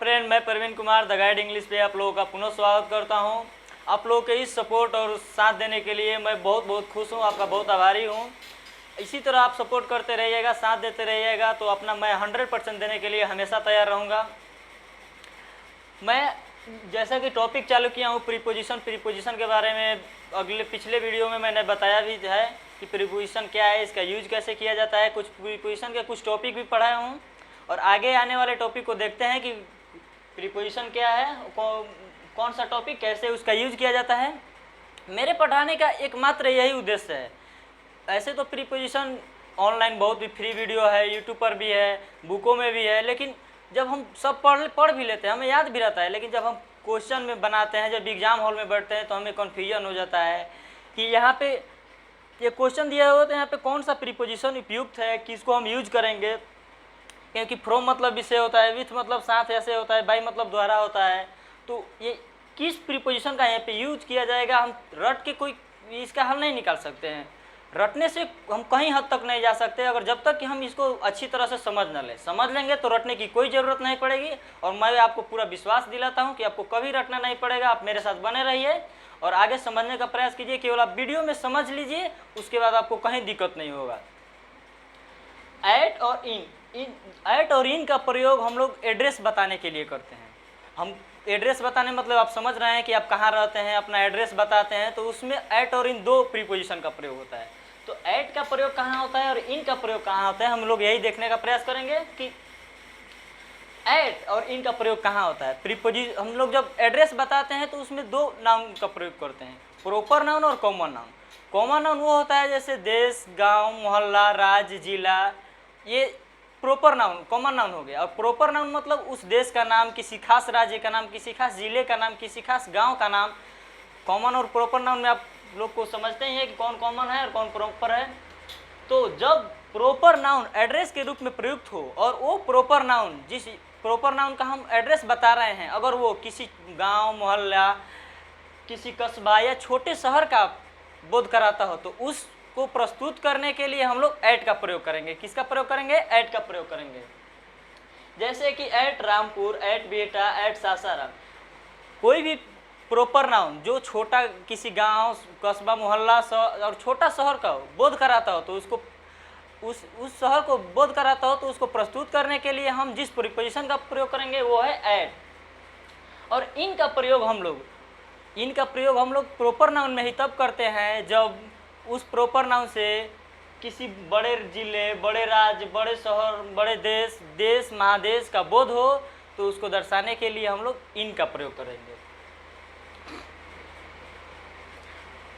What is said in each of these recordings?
Friend, मैं Praveen Kumar the guide English पे आप लोगों का पुनः स्वागत करता हूं। आप लोगों के इस सपोर्ट और साथ देने के लिए मैं बहुत बहुत खुश हूं, आपका बहुत आभारी हूं। इसी तरह आप सपोर्ट करते रहिएगा, साथ देते रहिएगा तो अपना मैं 100% देने के लिए हमेशा तैयार रहूँगा। मैं जैसा कि टॉपिक चालू किया हूँ प्रीपोजिशन के बारे में पिछले वीडियो में मैंने बताया भी है कि प्रीपोजिशन क्या है, इसका यूज कैसे किया जाता है। कुछ प्रीपोजिशन के कुछ टॉपिक भी पढ़ाया हूँ और आगे आने वाले टॉपिक को देखते हैं कि प्रीपोजिशन क्या है, कौन सा टॉपिक, कैसे उसका यूज किया जाता है। मेरे पढ़ाने का एकमात्र यही उद्देश्य है। ऐसे तो प्रीपोजिशन ऑनलाइन बहुत भी फ्री वीडियो है, यूट्यूब पर भी है, बुकों में भी है, लेकिन जब हम सब पढ़ भी लेते हैं, हमें याद भी रहता है, लेकिन जब हम क्वेश्चन में बनाते हैं, जब एग्ज़ाम हॉल में बैठते हैं तो हमें कन्फ्यूजन हो जाता है कि यहाँ पे ये क्वेश्चन दिया हुआ है तो यहाँ पे कौन सा प्रीपोजिशन उपयुक्त है, किसको हम यूज करेंगे। क्योंकि फ्रॉम मतलब विषय होता है, विथ मतलब साथ ऐसे होता है, बाय मतलब द्वारा होता है, तो ये किस प्रीपोजिशन का यहाँ पे यूज किया जाएगा हम रट के कोई इसका हल नहीं निकाल सकते हैं। रटने से हम कहीं हद तक नहीं जा सकते अगर जब तक कि हम इसको अच्छी तरह से समझ न लें। समझ लेंगे तो रटने की कोई ज़रूरत नहीं पड़ेगी और मैं आपको पूरा विश्वास दिलाता हूं कि आपको कभी रटना नहीं पड़ेगा। आप मेरे साथ बने रहिए और आगे समझने का प्रयास कीजिए। केवल आप वीडियो में समझ लीजिए, उसके बाद आपको कहीं दिक्कत नहीं होगा। एट और इन का प्रयोग हम लोग एड्रेस बताने के लिए करते हैं। हम एड्रेस बताने मतलब आप समझ रहे हैं कि आप कहाँ रहते हैं, अपना एड्रेस बताते हैं, तो उसमें एट और इन दो प्रीपोजिशन का प्रयोग होता है। तो एट का प्रयोग कहाँ होता है और इन का प्रयोग कहाँ होता है, हम लोग यही देखने का प्रयास करेंगे कि एट और इन का प्रयोग कहाँ होता है। प्रीपोजिशन हम लोग जब एड्रेस बताते हैं तो उसमें दो नाउन का प्रयोग करते हैं, प्रॉपर नाउन और कॉमन नाउन। कॉमन नाउन वो होता है जैसे देश, गांव, मोहल्ला, राज्य, जिला, ये प्रॉपर नाउन कॉमन नाउन हो गया। और प्रॉपर नाउन मतलब उस देश का नाम, किसी खास राज्य का नाम, किसी खास जिले का नाम, किसी खास गांव का नाम। कॉमन और प्रॉपर नाउन में आप लोग को समझते ही है कि कौन कॉमन है और कौन प्रॉपर है। तो जब प्रॉपर नाउन एड्रेस के रूप में प्रयुक्त हो और वो प्रॉपर नाउन, जिस प्रॉपर नाउन का हम एड्रेस बता रहे हैं, अगर वो किसी गांव, मोहल्ला, किसी कस्बा या छोटे शहर का बोध कराता हो, तो उसको प्रस्तुत करने के लिए हम लोग एट का प्रयोग करेंगे। किसका प्रयोग करेंगे? एट का प्रयोग करेंगे। जैसे कि एट रामपुर, एट बेटा, एट सासाराम। कोई भी प्रॉपर नाउन जो छोटा किसी गांव, कस्बा, मोहल्ला और छोटा शहर का बोध कराता हो, तो उसको उस शहर को बोध कराता हो, तो उसको प्रस्तुत करने के लिए हम जिस प्रीपोजिशन का प्रयोग करेंगे वो है एट। और इनका प्रयोग हम लोग प्रॉपर नाउन में ही तब करते हैं जब उस प्रॉपर नाउन से किसी बड़े जिले, बड़े राज्य, बड़े शहर, बड़े देश, महादेश का बोध हो, तो उसको दर्शाने के लिए हम लोग इनका प्रयोग करेंगे।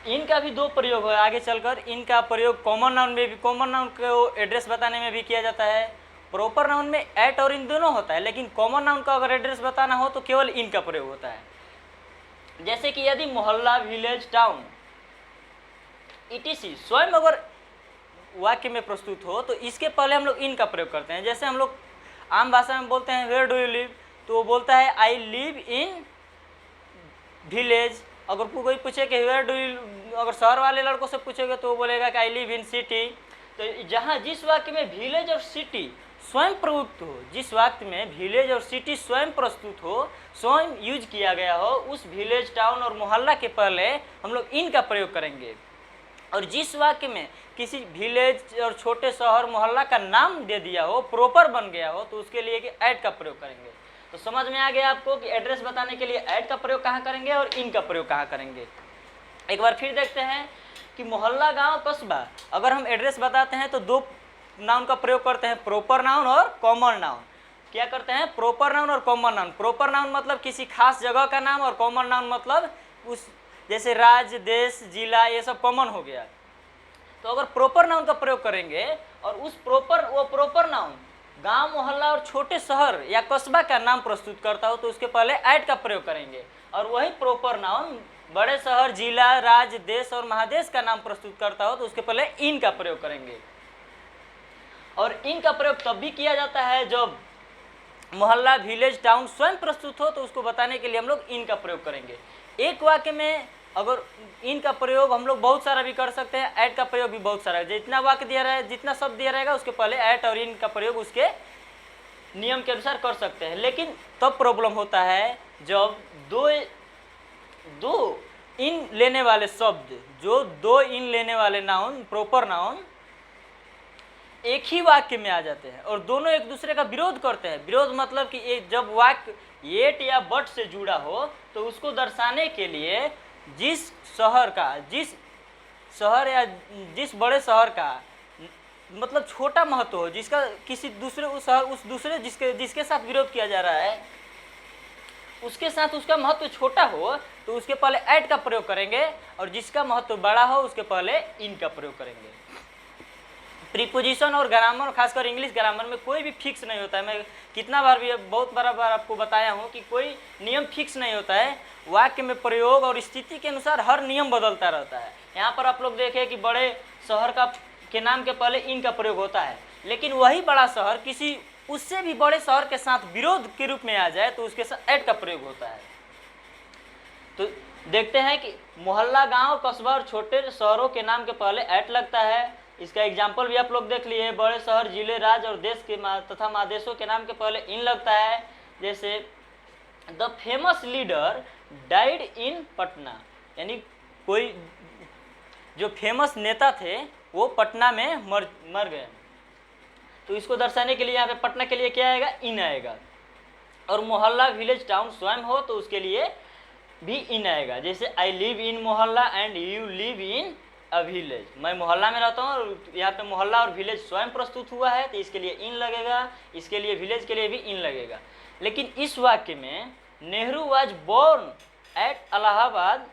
इनका भी दो प्रयोग है आगे चलकर। इनका प्रयोग कॉमन नाउन में भी, कॉमन नाउन को एड्रेस बताने में भी किया जाता है। प्रॉपर नाउन में एट और इन दोनों होता है, लेकिन कॉमन नाउन का अगर एड्रेस बताना हो तो केवल इनका प्रयोग होता है। जैसे कि यदि मोहल्ला, विलेज, टाउन etc स्वयं अगर वाक्य में प्रस्तुत हो तो इसके पहले हम लोग इनका प्रयोग करते हैं। जैसे हम लोग आम भाषा में बोलते हैं वेयर डू यू लिव, तो वो बोलता है आई लिव इन विलेज। अगर कोई पूछे कि वेयर डू यू, अगर शहर वाले लड़कों से पूछेगा तो वो बोलेगा कि आई लिव इन सिटी। तो जहाँ जिस वाक्य में विलेज और सिटी स्वयं प्रयुक्त हो, जिस वाक्य में विलेज और सिटी स्वयं प्रस्तुत हो, स्वयं यूज किया गया हो, उस विलेज, टाउन और मोहल्ला के पहले हम लोग इन का प्रयोग करेंगे। और जिस वाक्य में किसी विलेज और छोटे शहर, मोहल्ला का नाम दे दिया हो, प्रॉपर बन गया हो, तो उसके लिए कि एट का प्रयोग करेंगे। तो समझ में आ गया आपको कि एड्रेस बताने के लिए एट का प्रयोग कहाँ करेंगे और इन का प्रयोग कहाँ करेंगे। एक बार फिर देखते हैं कि मोहल्ला, गांव, कस्बा, अगर हम एड्रेस बताते हैं तो दो नाउन का प्रयोग करते हैं, प्रॉपर नाउन और कॉमन नाउन। क्या करते हैं? प्रॉपर नाउन और कॉमन नाउन। प्रॉपर नाउन मतलब किसी खास जगह का नाम और कॉमन नाउन मतलब उस जैसे राज्य, देश, जिला, ये सब कॉमन हो गया। तो अगर प्रॉपर नाउन का प्रयोग करेंगे और वो प्रॉपर नाउन गांव, मोहल्ला और छोटे शहर या कस्बा का नाम प्रस्तुत करता हो, तो उसके पहले एट का प्रयोग करेंगे। और वही प्रॉपर नाउन बड़े शहर, जिला, राज्य, देश और महादेश का नाम प्रस्तुत करता हो, तो उसके पहले इन का प्रयोग करेंगे। और इन का प्रयोग तब भी किया जाता है जब मोहल्ला, विलेज, टाउन स्वयं प्रस्तुत हो, तो उसको बताने के लिए हम लोग इन का प्रयोग करेंगे। एक वाक्य में अगर इन का प्रयोग हम लोग बहुत सारा भी कर सकते हैं, ऐट का प्रयोग भी बहुत सारा है। जितना वाक्य दिया रहा है, जितना शब्द दिया रहेगा, उसके पहले ऐट और इन का प्रयोग उसके नियम के अनुसार कर सकते हैं। लेकिन तब प्रॉब्लम होता है जब दो इन लेने वाले शब्द, जो दो इन लेने वाले नाउन, प्रॉपर नाउन एक ही वाक्य में आ जाते हैं और दोनों एक दूसरे का विरोध करते हैं। विरोध मतलब कि एक जब वाक्य येट या बट से जुड़ा हो तो उसको दर्शाने के लिए जिस शहर या जिस बड़े शहर का मतलब छोटा महत्व हो, जिसका किसी दूसरे उस दूसरे जिसके साथ विरोध किया जा रहा है उसके साथ उसका महत्व छोटा हो तो उसके पहले एट का प्रयोग करेंगे, और जिसका महत्व बड़ा हो उसके पहले इन का प्रयोग करेंगे। प्रीपोजिशन और ग्रामर, खासकर इंग्लिश ग्रामर में कोई भी फिक्स नहीं होता है। मैं कितना बार भी बहुत बार आपको बताया हूँ कि कोई नियम फिक्स नहीं होता है। वाक्य में प्रयोग और स्थिति के अनुसार हर नियम बदलता रहता है। यहाँ पर आप लोग देखें कि बड़े शहर के नाम के पहले इन का प्रयोग होता है, लेकिन वही बड़ा शहर किसी उससे भी बड़े शहर के साथ विरोध के रूप में आ जाए तो उसके साथ एट का प्रयोग होता है। तो देखते हैं कि मोहल्ला, गांव, कस्बा और छोटे शहरों के नाम के पहले एट लगता है। इसका एग्जाम्पल भी आप लोग देख लिए। बड़े शहर, जिले, राज्य और देश के तथा महादेशों के नाम के पहले इन लगता है। जैसे the famous leader died in Patna, यानी कोई जो फेमस नेता थे वो पटना में मर गए। तो इसको दर्शाने के लिए यहाँ पे पटना के लिए क्या आएगा? इन आएगा। और मोहल्ला, विलेज, टाउन स्वयं हो तो उसके लिए भी इन आएगा। जैसे आई लिव इन मोहल्ला and you live in a village, मैं मोहल्ला में रहता हूँ और यहाँ पे मोहल्ला और विलेज स्वयं प्रस्तुत हुआ है तो इसके लिए इन लगेगा, इसके लिए विलेज के लिए भी इन लगेगा। लेकिन इस वाक्य में Nehru was born at Allahabad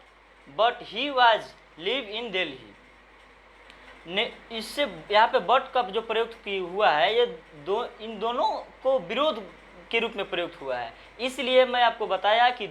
but he was live in Delhi, इससे यहाँ पे बट का जो प्रयुक्त हुआ है ये इन दोनों को विरोध के रूप में प्रयुक्त हुआ है। इसलिए मैं आपको बताया कि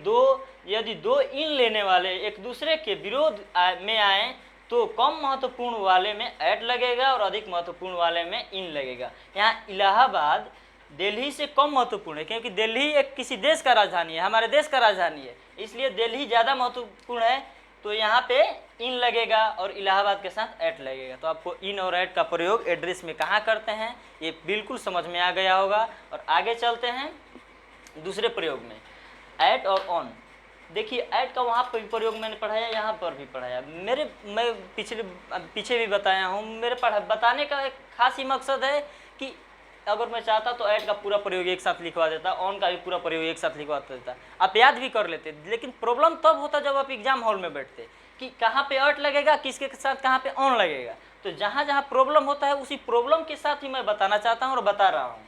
यदि दो इन लेने वाले एक दूसरे के विरोध में आए तो कम महत्वपूर्ण वाले में एट लगेगा और अधिक महत्वपूर्ण वाले में इन लगेगा। यहाँ इलाहाबाद दिल्ली से कम महत्वपूर्ण है क्योंकि दिल्ली एक किसी देश का राजधानी है, हमारे देश का राजधानी है, इसलिए दिल्ली ज़्यादा महत्वपूर्ण है तो यहाँ पे इन लगेगा और इलाहाबाद के साथ एट लगेगा। तो आपको इन और एट का प्रयोग एड्रेस में कहाँ करते हैं ये बिल्कुल समझ में आ गया होगा। और आगे चलते हैं दूसरे प्रयोग में, एट और ऑन। देखिए एट का वहाँ पर भी प्रयोग मैंने पढ़ाया, यहाँ पर भी पढ़ाया। मैं पीछे भी बताया हूँ। मेरे बताने का एक खास ही मकसद है कि अगर मैं चाहता तो ऐड का पूरा प्रयोग एक साथ लिखवा देता, ऑन का भी पूरा प्रयोग एक साथ लिखवा देता, आप याद भी कर लेते। लेकिन प्रॉब्लम तब होता जब आप एग्जाम हॉल में बैठते कि कहाँ पे ऐड लगेगा, किसके साथ कहाँ पे ऑन लगेगा। तो जहाँ जहाँ प्रॉब्लम होता है उसी प्रॉब्लम के साथ ही मैं बताना चाहता हूँ और बता रहा हूँ।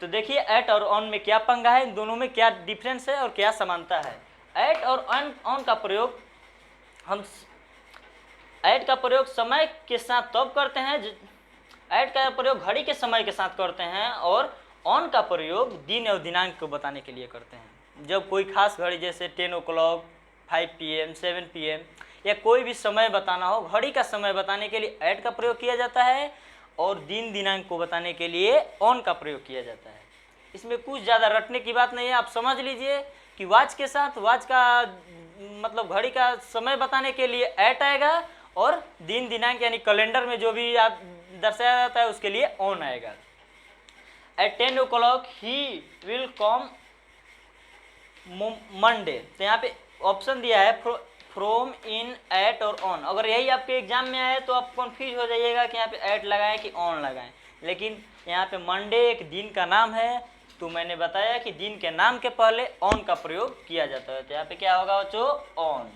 तो देखिए ऐट और ऑन में क्या पंगा है, इन दोनों में क्या डिफरेंस है और क्या समानता है। ऐट और ऑन का प्रयोग हम ऐट का प्रयोग समय के साथ तब करते हैं, ऐट का प्रयोग घड़ी के समय के साथ करते हैं, और ऑन का प्रयोग दिन और दिनांक को बताने के लिए करते हैं। जब कोई खास घड़ी जैसे 10 o'clock, 5 PM, 7 PM या कोई भी समय बताना हो, घड़ी का समय बताने के लिए ऐट का प्रयोग किया जाता है और दिन दिनांक को बताने के लिए ऑन का प्रयोग किया जाता है। इसमें कुछ ज़्यादा रटने की बात नहीं है। आप समझ लीजिए कि वॉच के साथ वॉच का मतलब घड़ी का समय बताने के लिए ऐट आएगा और दिन दिनांक यानी कैलेंडर में जो भी आप दर्शाया जाता है उसके लिए ऑन आएगा। At 10 o'clock he will come Monday, तो यहाँ पे ऑप्शन दिया है फ्रॉम, इन, एट और ऑन। अगर यही आपके एग्जाम में आए तो आप कंफ्यूज हो जाइएगा कि यहाँ पे एट लगाएं कि ऑन लगाएं। लेकिन यहाँ पे मंडे एक दिन का नाम है तो मैंने बताया कि दिन के नाम के पहले ऑन का प्रयोग किया जाता है। तो यहाँ पे क्या होगा बच्चों? ऑन।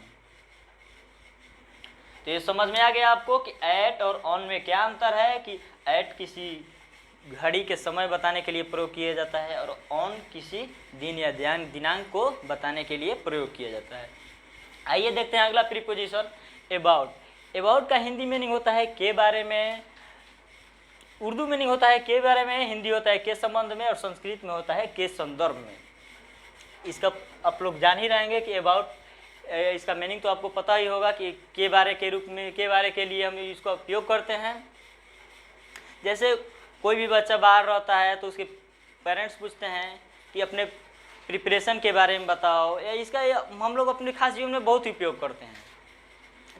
तो ये समझ में आ गया आपको कि ऐट और ऑन में क्या अंतर है, कि ऐट किसी घड़ी के समय बताने के लिए प्रयोग किया जाता है और ऑन किसी दिन या दिनांक को बताने के लिए प्रयोग किया जाता है। आइए देखते हैं अगला प्रीपोजिशन, अबाउट। अबाउट का हिंदी मीनिंग होता है के बारे में, उर्दू मीनिंग होता है के बारे में, हिंदी होता है के संबंध में और संस्कृत में होता है के संदर्भ में। इसका आप लोग जान ही रहेंगे कि अबाउट इसका मीनिंग तो आपको पता ही होगा कि के बारे के रूप में, के बारे के लिए हम इसका उपयोग करते हैं। जैसे कोई भी बच्चा बाहर रहता है तो उसके पेरेंट्स पूछते हैं कि अपने प्रिपरेशन के बारे में बताओ, या इसका हम लोग अपने खास जीवन में बहुत उपयोग करते हैं।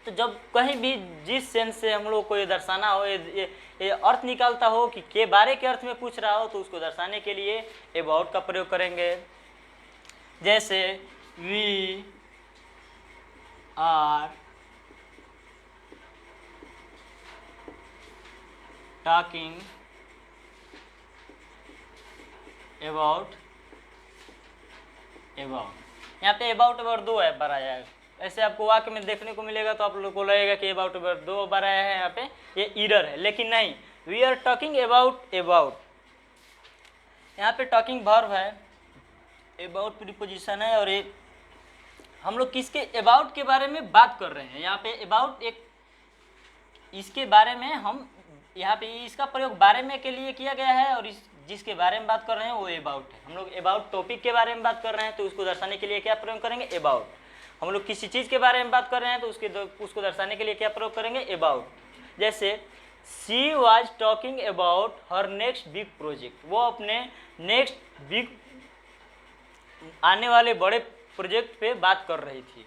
तो जब कहीं भी जिस सेंस से हम लोग को ये दर्शाना हो, ये अर्थ निकालता हो कि के बारे के अर्थ में पूछ रहा हो, तो उसको दर्शाने के लिए अबाउट का प्रयोग करेंगे। जैसे वी आर टॉकिंग अबाउट यहाँ पे अबाउट दो बार आया है। ऐसे आपको वाक्य में देखने को मिलेगा तो आप लोग को लगेगा कि अबाउट दो बार आया है, यहाँ पे ये एरर है, लेकिन नहीं, वी आर टॉकिंग अबाउट यहाँ पे टॉकिंग वर्ब है, अबाउट प्रीपोजिशन है, और ये हम लोग किसके अबाउट के बारे में बात कर रहे हैं। यहाँ पे अबाउट एक इसके बारे में हम यहाँ पे इसका प्रयोग बारे में के लिए किया गया है, और इस जिसके बारे में बात कर रहे हैं वो अबाउट है। हम लोग अबाउट टॉपिक के बारे में बात कर रहे हैं तो उसको दर्शाने के लिए क्या प्रयोग करेंगे, अबाउट। हम लोग किसी चीज़ के बारे में बात कर रहे हैं तो उसको दर्शाने के लिए क्या प्रयोग करेंगे, अबाउट। जैसे she was talking about her next big project, वो अपने नेक्स्ट बिग आने वाले बड़े प्रोजेक्ट पे बात कर रही थी।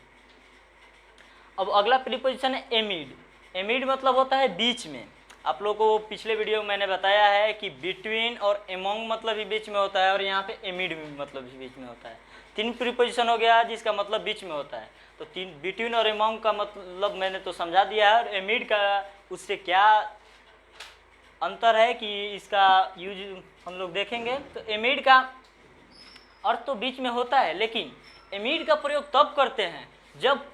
अब अगला प्रीपोजिशन है एमिड। एमिड मतलब होता है बीच में। आप लोगों को पिछले वीडियो में मैंने बताया है कि बिटवीन और एमोंग मतलब भी बीच में होता है, और यहाँ पे एमिड मतलब भी बीच में होता है। तीन प्रीपोजिशन हो गया जिसका मतलब बीच में होता है। तो तीन बिटवीन और एमोंग का मतलब मैंने तो समझा दिया है, और एमिड का उससे क्या अंतर है कि इसका यूज हम लोग देखेंगे। तो एमिड का अर्थ तो बीच में होता है, लेकिन एमिड का प्रयोग तब करते हैं जब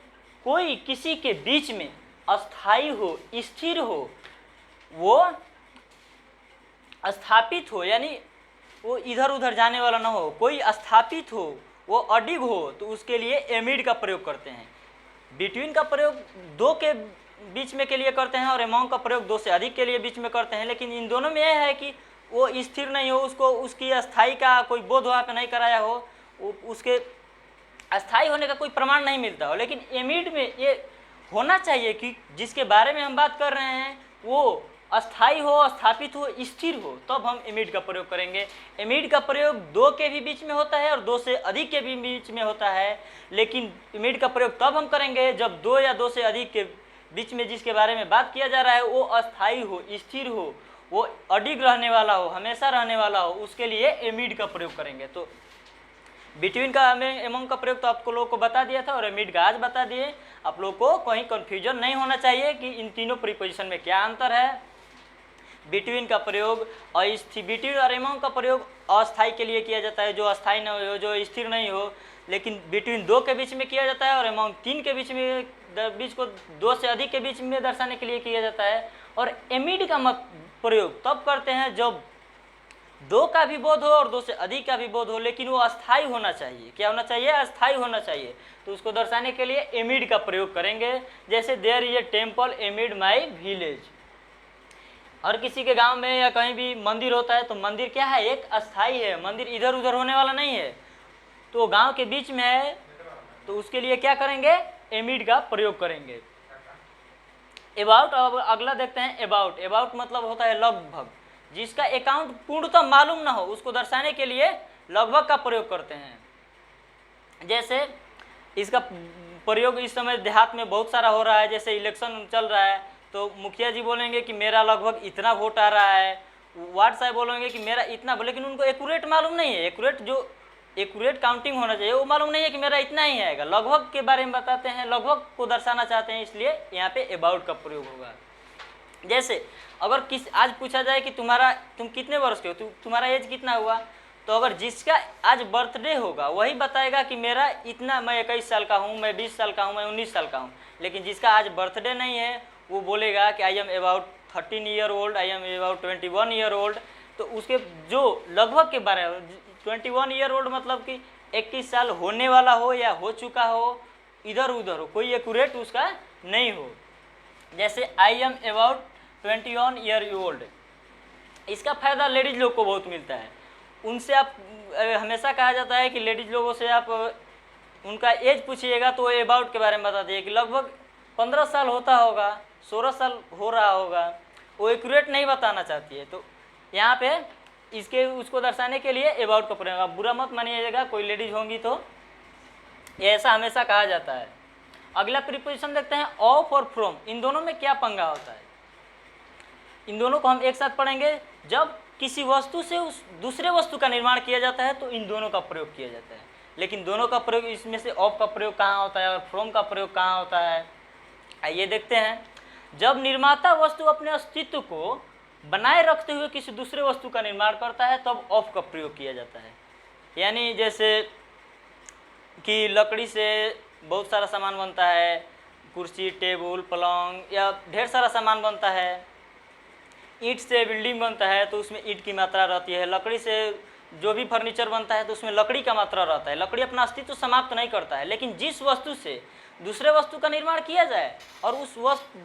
कोई किसी के बीच में अस्थायी हो, स्थिर हो, वो स्थापित हो, यानी वो इधर उधर जाने वाला ना हो, कोई स्थापित हो, वो अडिग हो, तो उसके लिए एमिड का प्रयोग करते हैं। बिटवीन का प्रयोग दो के बीच में के लिए करते हैं, और एमोंग का प्रयोग दो से अधिक के लिए बीच में करते हैं। लेकिन इन दोनों में यह है कि वो स्थिर नहीं हो, उसको उसकी अस्थाई का कोई बोध वहाँ पे नहीं कराया हो, उसके अस्थाई होने का कोई प्रमाण नहीं मिलता हो। लेकिन एमिड में ये होना चाहिए कि जिसके बारे में हम बात कर रहे हैं वो अस्थाई हो, स्थापित हो, स्थिर हो, तब हम एमिड का प्रयोग करेंगे। एमिड का प्रयोग दो के भी बीच में होता है और दो से अधिक के भी बीच में होता है, लेकिन एमिड का प्रयोग तब हम करेंगे जब दो या दो से अधिक के बीच में जिसके बारे में बात किया जा रहा है वो अस्थाई हो, स्थिर हो, वो अडिग रहने वाला हो, हमेशा रहने वाला हो, उसके लिए एमिड का प्रयोग करेंगे। तो बिटवीन का हमें एमोंग का प्रयोग तो आपको लोगों को बता दिया था, और एमिड का आज बता दिए। आप लोग को कहीं कन्फ्यूजन नहीं होना चाहिए कि इन तीनों प्रीपोजिशन में क्या अंतर है। बिटवीन का प्रयोग बिटवीन और एमोंग का प्रयोग अस्थाई के लिए किया जाता है, जो अस्थाई न हो, जो स्थिर नहीं हो। लेकिन बिटवीन दो के बीच में किया जाता है, और एमोंग तीन के बीच में, बीच को दो से अधिक के बीच में दर्शाने के लिए किया जाता है। और एमिड का प्रयोग तब करते हैं जब दो का भी बोध हो और दो से अधिक का भी बोध हो, लेकिन वो अस्थाई होना चाहिए। क्या होना चाहिए, अस्थाई होना चाहिए। तो उसको दर्शाने के लिए एमिड का प्रयोग करेंगे। जैसे there is a temple amid my village. हर किसी के गांव में या कहीं भी मंदिर होता है तो मंदिर क्या है, एक अस्थाई है, मंदिर इधर उधर होने वाला नहीं है। तो गांव के बीच में है, तो उसके लिए क्या करेंगे, एमिड का प्रयोग करेंगे। अबाउट, अब अगला देखते हैं अबाउट। अबाउट मतलब होता है लगभग, जिसका अकाउंट पूर्णतः मालूम ना हो, उसको दर्शाने के लिए लगभग का प्रयोग करते हैं। जैसे इसका प्रयोग इस समय देहात में बहुत सारा हो रहा है। जैसे इलेक्शन चल रहा है तो मुखिया जी बोलेंगे कि मेरा लगभग इतना वोट आ रहा है, वार्ड साहब बोलेंगे कि मेरा इतना, लेकिन उनको एक्यूरेट मालूम नहीं है। एक्यूरेट काउंटिंग होना चाहिए, वो मालूम नहीं है कि मेरा इतना ही आएगा। लगभग के बारे में बताते हैं, लगभग को दर्शाना चाहते हैं, इसलिए यहाँ पे अबाउट का प्रयोग होगा। जैसे अगर आज पूछा जाए कि तुम कितने वर्ष के हो, तुम्हारा एज कितना हुआ, तो अगर जिसका आज बर्थडे होगा वही बताएगा कि मेरा इतना, मैं 21 साल का हूँ, मैं 20 साल का हूँ, मैं 19 साल का हूँ। लेकिन जिसका आज बर्थडे नहीं है वो बोलेगा कि I am about 13 year old, I am about 21 year old. तो उसके जो लगभग के बारे में, 21 ईयर ओल्ड मतलब कि 21 साल होने वाला हो या हो चुका हो, इधर उधर हो, कोई एक्यूरेट उसका नहीं हो। जैसे I am about 21 year old, इसका फ़ायदा लेडीज़ लोग को बहुत मिलता है। उनसे आप हमेशा कहा जाता है कि लेडीज़ लोगों से आप उनका एज पूछिएगा तो वो अबाउट के बारे में बता दिए कि लगभग 15 साल होता होगा, 16 साल हो रहा होगा, वो एक्यूरेट नहीं बताना चाहती है। तो यहाँ पे इसके उसको दर्शाने के लिए अबाउट का प्रयोग। आप बुरा मत मानिएगा, कोई लेडीज़ होंगी तो ऐसा हमेशा कहा जाता है। अगला प्रीपोजिशन देखते हैं ऑफ और फ्रॉम। इन दोनों में क्या पंगा होता है, इन दोनों को हम एक साथ पढ़ेंगे। जब किसी वस्तु से उस दूसरे वस्तु का निर्माण किया जाता है तो इन दोनों का प्रयोग किया जाता है, लेकिन दोनों का प्रयोग, इसमें से ऑफ का प्रयोग कहाँ होता है और फ्रॉम का प्रयोग कहाँ होता है, आइए देखते हैं। जब निर्माता वस्तु अपने अस्तित्व को बनाए रखते हुए किसी दूसरे वस्तु का निर्माण करता है तब ऑफ का प्रयोग किया जाता है। यानी जैसे कि लकड़ी से बहुत सारा सामान बनता है, कुर्सी, टेबल, पलंग या ढेर सारा सामान बनता है। ईंट से बिल्डिंग बनता है तो उसमें ईंट की मात्रा रहती है। लकड़ी से जो भी फर्नीचर बनता है तो उसमें लकड़ी का मात्रा रहता है। लकड़ी अपना अस्तित्व समाप्त नहीं करता है, लेकिन जिस वस्तु से दूसरे वस्तु का निर्माण किया जाए और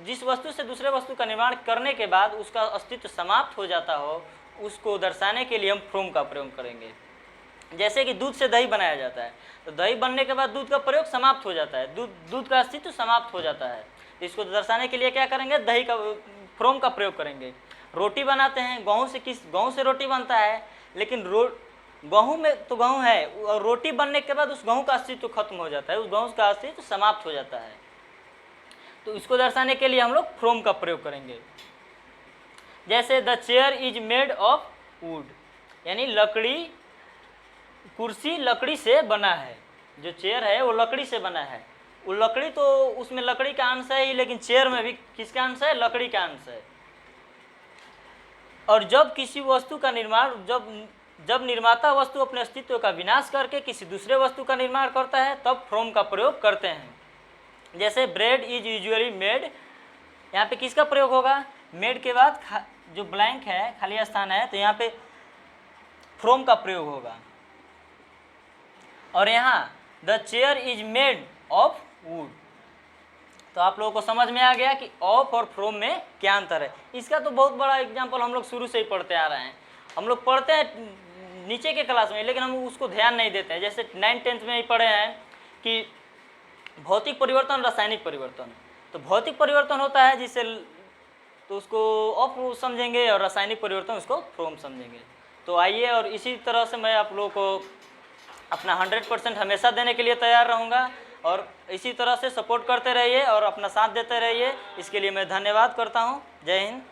जिस वस्तु से दूसरे वस्तु का निर्माण करने के बाद उसका अस्तित्व समाप्त हो जाता हो, उसको दर्शाने के लिए हम फ्रॉम का प्रयोग करेंगे। जैसे कि दूध से दही बनाया जाता है, तो दही बनने के बाद दूध का प्रयोग समाप्त हो जाता है, दूध का अस्तित्व समाप्त हो जाता है। इसको दर्शाने के लिए क्या करेंगे, दही का फ्रॉम का प्रयोग करेंगे। रोटी बनाते हैं, गेहूँ से रोटी बनता है, लेकिन गेहूँ में तो गेहूँ है और रोटी बनने के बाद उस गेहूँ का अस्तित्व खत्म हो जाता है, उस गेहूँ का अस्तित्व समाप्त हो जाता है। तो इसको दर्शाने के लिए हम लोग फ्रॉम का प्रयोग करेंगे। जैसे the chair is made of would, यानी लकड़ी, कुर्सी लकड़ी से बना है। जो चेयर है वो लकड़ी से बना है। वो लकड़ी तो उसमें लकड़ी का अंश है ही, लेकिन चेयर में भी किसका अंश है, लकड़ी का अंश है। और जब किसी वस्तु का निर्माण, जब निर्माता वस्तु अपने अस्तित्व का विनाश करके किसी दूसरे वस्तु का निर्माण करता है तब फ्रॉम का प्रयोग करते हैं। जैसे ब्रेड इज यूजुअली मेड, यहाँ पे किसका प्रयोग होगा, मेड के बाद जो ब्लैंक है, खाली स्थान है, तो यहाँ पे फ्रॉम का प्रयोग होगा। और यहाँ the chair is made of would, तो आप लोगों को समझ में आ गया कि ऑफ और फ्रॉम में क्या अंतर है। इसका तो बहुत बड़ा एग्जाम्पल हम लोग शुरू से ही पढ़ते आ रहे हैं। हम लोग पढ़ते हैं नीचे के क्लास में, लेकिन हम उसको ध्यान नहीं देते हैं। जैसे 9th-10th में ही पढ़े हैं कि भौतिक परिवर्तन, रासायनिक परिवर्तन। तो भौतिक परिवर्तन होता है जिससे, तो उसको ऑफ समझेंगे, और रासायनिक परिवर्तन उसको फ्रॉम समझेंगे। तो आइए, और इसी तरह से मैं आप लोगों को अपना 100% हमेशा देने के लिए तैयार रहूँगा, और इसी तरह से सपोर्ट करते रहिए और अपना साथ देते रहिए। इसके लिए मैं धन्यवाद करता हूँ। जय हिंद।